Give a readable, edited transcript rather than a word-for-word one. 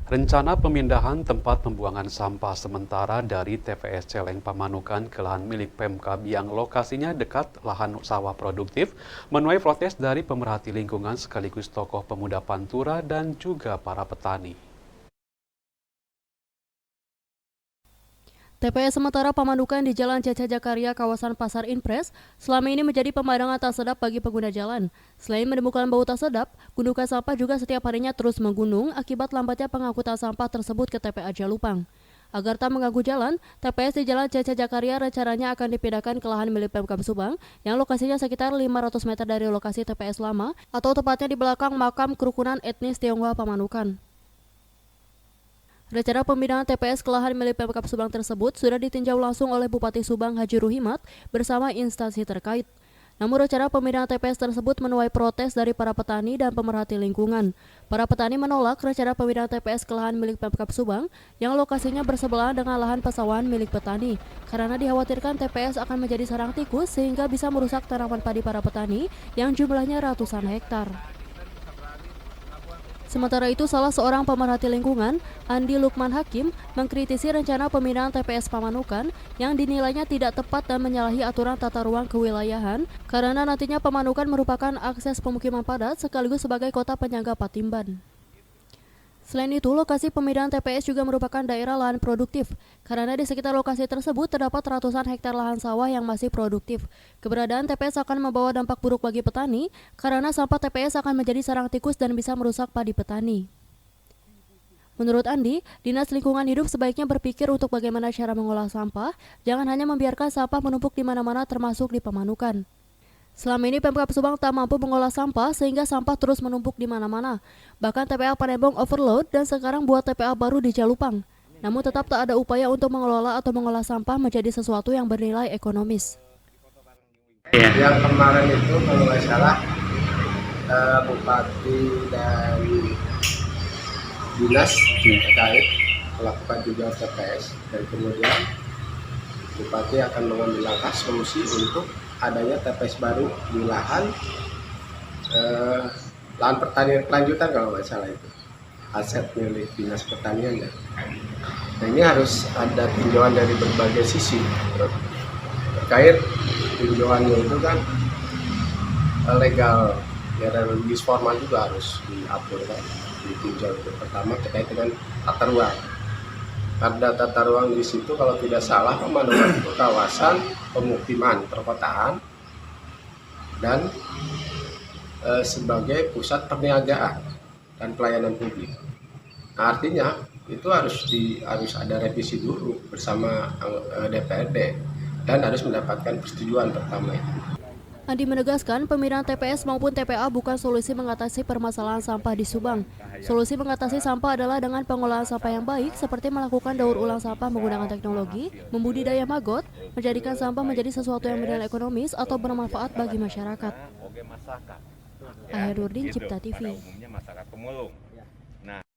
Rencana pemindahan tempat pembuangan sampah sementara dari TPS Celeng Pamanukan ke lahan milik Pemkab yang lokasinya dekat lahan sawah produktif menuai protes dari pemerhati lingkungan sekaligus tokoh pemuda Pantura dan juga para petani. TPS sementara Pamanukan di Jalan Caca Jakaria, kawasan Pasar Impres, selama ini menjadi pemandangan tak sedap bagi pengguna jalan. Selain menemukan bau tak sedap, gundukan sampah juga setiap harinya terus menggunung akibat lambatnya pengangkutan sampah tersebut ke TPA Jalupang. Agar tak mengganggu jalan, TPS di Jalan Caca Jakaria rencananya akan dipindahkan ke lahan milik Pemkab Subang yang lokasinya sekitar 500 meter dari lokasi TPS lama atau tepatnya di belakang makam kerukunan etnis Tionghoa Pamanukan. Rencana pemindahan TPS ke lahan milik Pemkab Subang tersebut sudah ditinjau langsung oleh Bupati Subang Haji Ruhimat bersama instansi terkait. Namun rencana pemindahan TPS tersebut menuai protes dari para petani dan pemerhati lingkungan. Para petani menolak rencana pemindahan TPS ke lahan milik Pemkab Subang yang lokasinya bersebelahan dengan lahan pesawahan milik petani, karena dikhawatirkan TPS akan menjadi sarang tikus sehingga bisa merusak tanaman padi para petani yang jumlahnya ratusan hektar. Sementara itu, salah seorang pemerhati lingkungan, Andi Lukman Hakim, mengkritisi rencana pemindahan TPS Pamanukan yang dinilainya tidak tepat dan menyalahi aturan tata ruang kewilayahan karena nantinya Pamanukan merupakan akses pemukiman padat sekaligus sebagai kota penyangga Patimban. Selain itu, lokasi pemindahan TPS juga merupakan daerah lahan produktif, karena di sekitar lokasi tersebut terdapat ratusan hektar lahan sawah yang masih produktif. Keberadaan TPS akan membawa dampak buruk bagi petani, karena sampah TPS akan menjadi sarang tikus dan bisa merusak padi petani. Menurut Andi, Dinas Lingkungan Hidup sebaiknya berpikir untuk bagaimana cara mengolah sampah, jangan hanya membiarkan sampah menumpuk di mana-mana termasuk di Pamanukan. Selama ini Pemkab Subang tak mampu mengolah sampah sehingga sampah terus menumpuk di mana-mana. Bahkan TPA Panembong overload dan sekarang buat TPA baru di Jalupang. Namun tetap tak ada upaya untuk mengelola atau mengolah sampah menjadi sesuatu yang bernilai ekonomis. Yang kemarin itu kalau nggak salah Bupati dan Dinas terkait melakukan juga TPS dan kemudian Bupati akan mengambil langkah solusi untuk adanya TPS baru di lahan pertanian kelanjutan kalau nggak salah itu aset milik Dinas Pertanian ya. Nah, ini harus ada tinjauan dari berbagai sisi terkait tinjauannya itu kan legal ya, dan legis formal juga harus diatur kan, ditinjau itu. Pertama terkait dengan tata ruang. Ada tata ruang di situ kalau tidak salah Pamanukan itu kawasan pemukiman perkotaan dan sebagai pusat perniagaan dan pelayanan publik. Nah, artinya itu harus ada revisi dulu bersama DPRD dan harus mendapatkan persetujuan pertama itu. Andi menegaskan pemindahan TPS maupun TPA bukan solusi mengatasi permasalahan sampah di Subang. Solusi mengatasi sampah adalah dengan pengolahan sampah yang baik seperti melakukan daur ulang sampah menggunakan teknologi, membudidaya maggot, menjadikan sampah menjadi sesuatu yang bernilai ekonomis atau bermanfaat bagi masyarakat. Ahirudin, Cipta TV.